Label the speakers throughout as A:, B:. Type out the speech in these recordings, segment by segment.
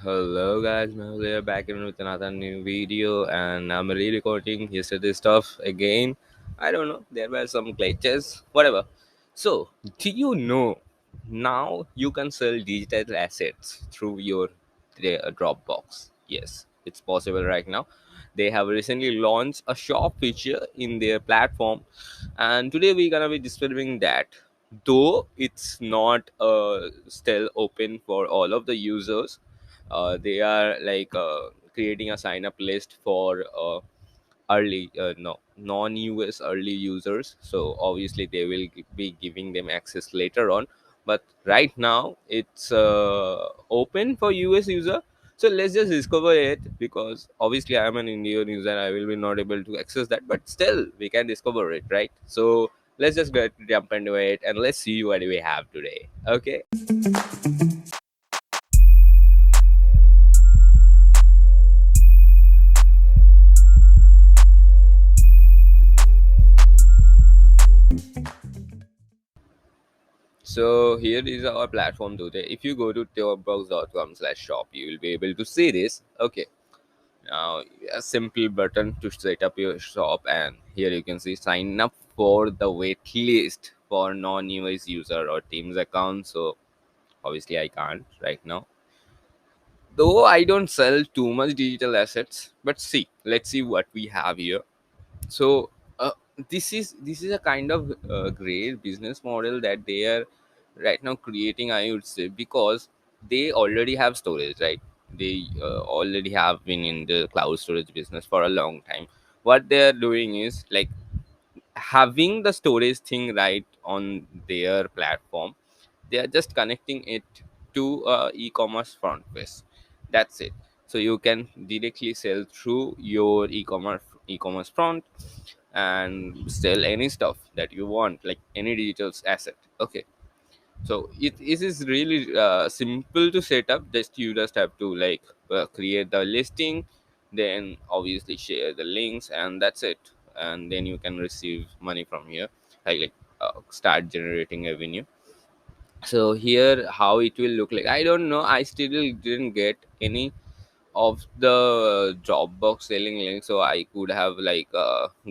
A: Hello guys, Mehul here back in with another new video, and I'm re-recording yesterday's stuff again. I don't know, there were some glitches, whatever. So, do you know now you can sell digital assets through your Dropbox? Yes, it's possible right now. They have recently launched a shop feature in their platform, and today we're gonna be describing that. Though it's not still open for all of the users, they are creating a sign up list for early no non-us early users, so obviously they will be giving them access later on, but right now it's open for us user. So let's just discover it, because obviously I'm an indian user, I will be not able to access that, but still we can discover it, right? So let's just jump into it and let's see what we have today. Okay. So here is our platform today. If you go to dropbox.com/shop, you will be able to see this. Okay. Now a simple button to set up your shop, and here you can see sign up for the wait list for non-US user or Teams account. So obviously I can't right now. Though I don't sell too much digital assets, but see, let's see what we have here. So this is a kind of great business model that they are right now creating, I would say, because they already have storage, right? They already have been in the cloud storage business for a long time. What they are doing is like having the storage thing right on their platform. They are just connecting it to e-commerce front page. That's it. So you can directly sell through your e-commerce front and sell any stuff that you want, like any digital asset. Okay. So it is really simple to set up. Just you just have to create the listing, then obviously share the links, and that's it. And then you can receive money from here, start generating revenue. So here how it will look like, I don't know, I still didn't get any of the Dropbox selling link, so I could have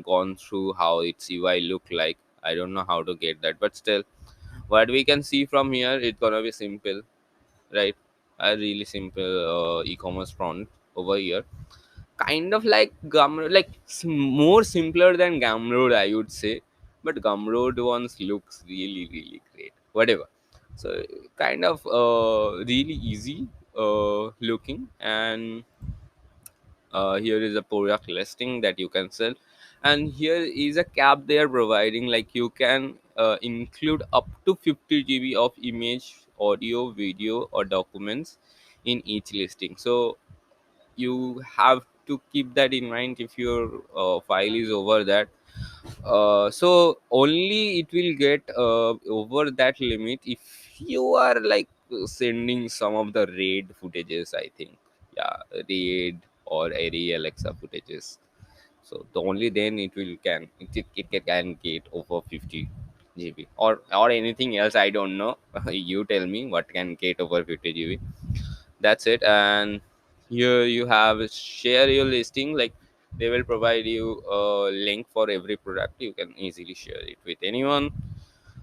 A: gone through how its UI look like. I don't know how to get that, but still what we can see from here, it's gonna be simple, right? A really simple e-commerce front over here, kind of like Gumroad, like more simpler than Gumroad, I would say. But Gumroad ones looks really great, whatever. So kind of really easy looking, and here is a product listing that you can sell, and here is a cap they are providing, like you can include up to 50 GB of image, audio, video, or documents in each listing. So you have to keep that in mind if your file is over that. So only it will get over that limit if you are sending some of the raid footages, I think. Yeah, raid or any Alexa footages. So the only then it can get over 50 GB, or anything else, I don't know. You tell me what can get over 50 GB. That's it. And here you have share your listing, like they will provide you a link for every product. You can easily share it with anyone.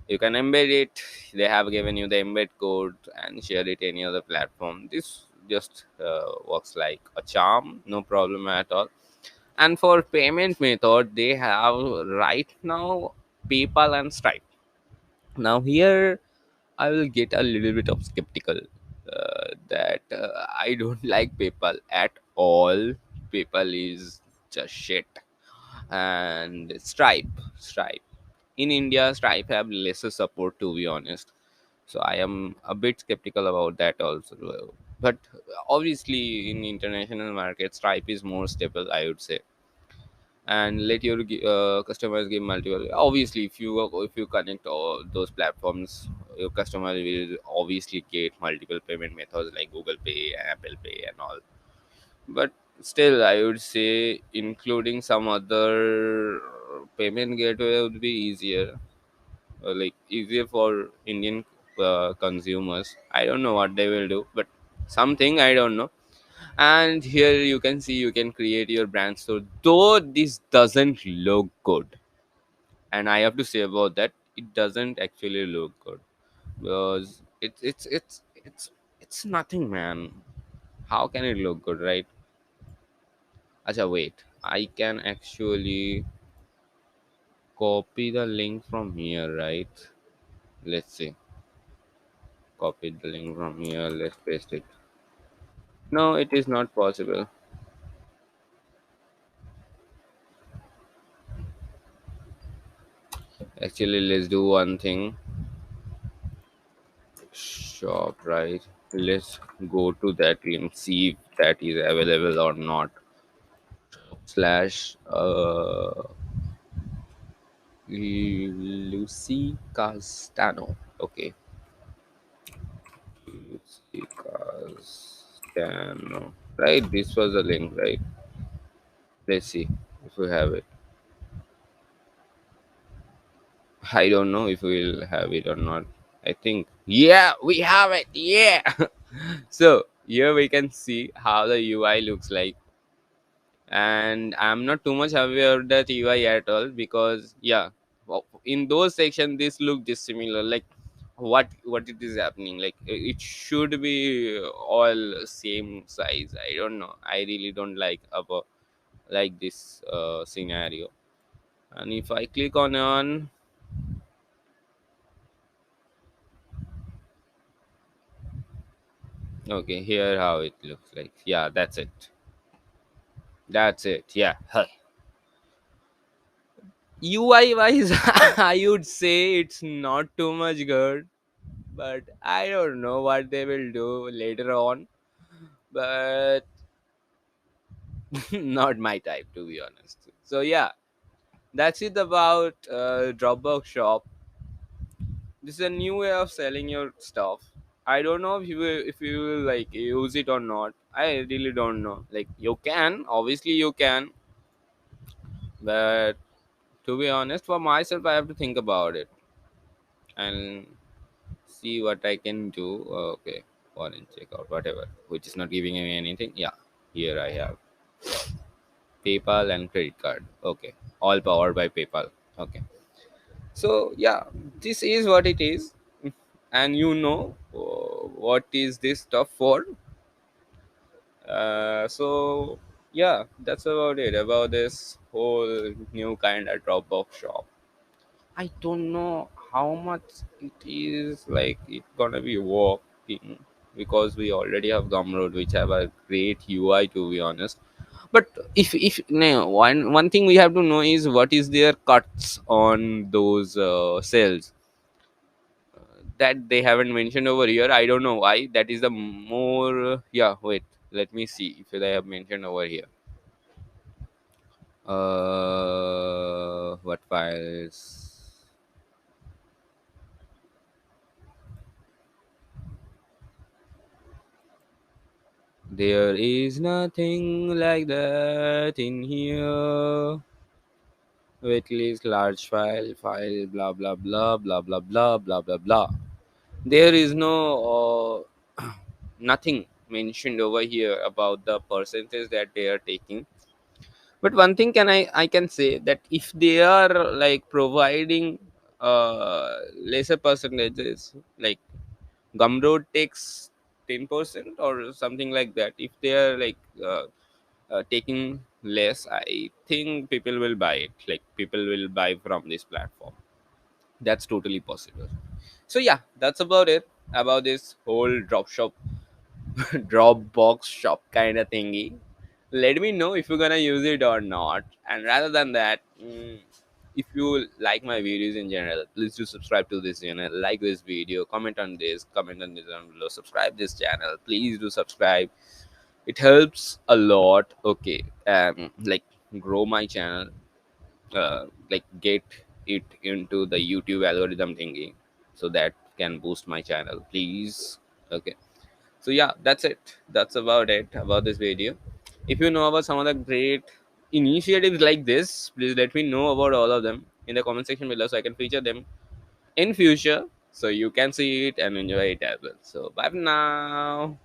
A: You can embed it. They have given you the embed code and share it any other platform. This just works like a charm, no problem at all. And for payment method, they have right now PayPal and Stripe. Now here I will get a little bit of skeptical that I don't like PayPal at all. PayPal is just shit. And Stripe. In India, Stripe have lesser support, to be honest. So I am a bit skeptical about that also. But obviously, in international market, Stripe is more stable, I would say. And let your customers give multiple. Obviously, if you connect all those platforms, your customer will obviously get multiple payment methods like Google Pay, Apple Pay, and all. But still, I would say including some other payment gateway would be easier, easier for Indian consumers. I don't know what they will do, but something, I don't know. And here you can see you can create your brand store, though this doesn't look good. And I have to say about that, it doesn't actually look good, because it's nothing, man. How can it look good, right? Acha, wait, I can actually copy the link from here, right? Let's see. Copy the link from here, let's paste it. No, it is not possible. Actually, let's do one thing. Shop, right? Let's go to that link, see if that is available or not. Slash Lucy Castano. Okay. Lucy Castano. Right, this was the link, right? Let's see if we have it. I don't know if we'll have it or not. I think, yeah, we have it. Yeah. So here we can see how the UI looks like, and I'm not too much aware of that UI at all, because yeah, in those sections this look dissimilar. Like what it is happening? Like it should be all same size. I don't know. I really don't like this scenario. And if I click on, okay, here how it looks like. Yeah, that's it. That's it. Yeah. UI wise, I would say it's not too much good, but I don't know what they will do later on. But not my type, to be honest. So yeah, that's it about Dropbox Shop. This is a new way of selling your stuff. I don't know if you will like use it or not. I really don't know. Like you can, obviously you can, but to be honest, for myself, I have to think about it and see what I can do. Okay, foreign checkout, whatever, which is not giving me anything. Yeah, here I have PayPal and credit card. Okay, all powered by PayPal. Okay, so yeah, this is what it is, and you know what is this stuff for. So yeah, that's about it about this whole new kind of Dropbox shop. I don't know how much it is like it gonna be working, because we already have Gumroad, which have a great UI, to be honest. But if no, one thing we have to know is what is their cuts on those sales that they haven't mentioned over here. I don't know why. That is the more yeah. Wait, let me see if they have mentioned over here. What files? There is nothing like that in here. Waitlist, large file, blah blah blah blah blah blah blah blah blah. There is no nothing mentioned over here about the percentage that they are taking. But one thing I can say that if they are like providing lesser percentages, like Gumroad takes 10% or something like that. If they are like taking less, I think people will buy it. Like people will buy from this platform. That's totally possible. So yeah, that's about it about this whole drop shop, Dropbox shop kind of thingy. Let me know if you're gonna use it or not. And rather than that, if you like my videos in general, please do subscribe to this channel, like this video, comment on this down below, subscribe this channel. Please do subscribe. It helps a lot. Okay, like grow my channel, like get it into the YouTube algorithm thingy, so that can boost my channel. Please, okay. So yeah, that's it. That's about it about this video. If you know about some of the great initiatives like this, please let me know about all of them in the comment section below, so I can feature them in future, so you can see it and enjoy it as well. So bye for now.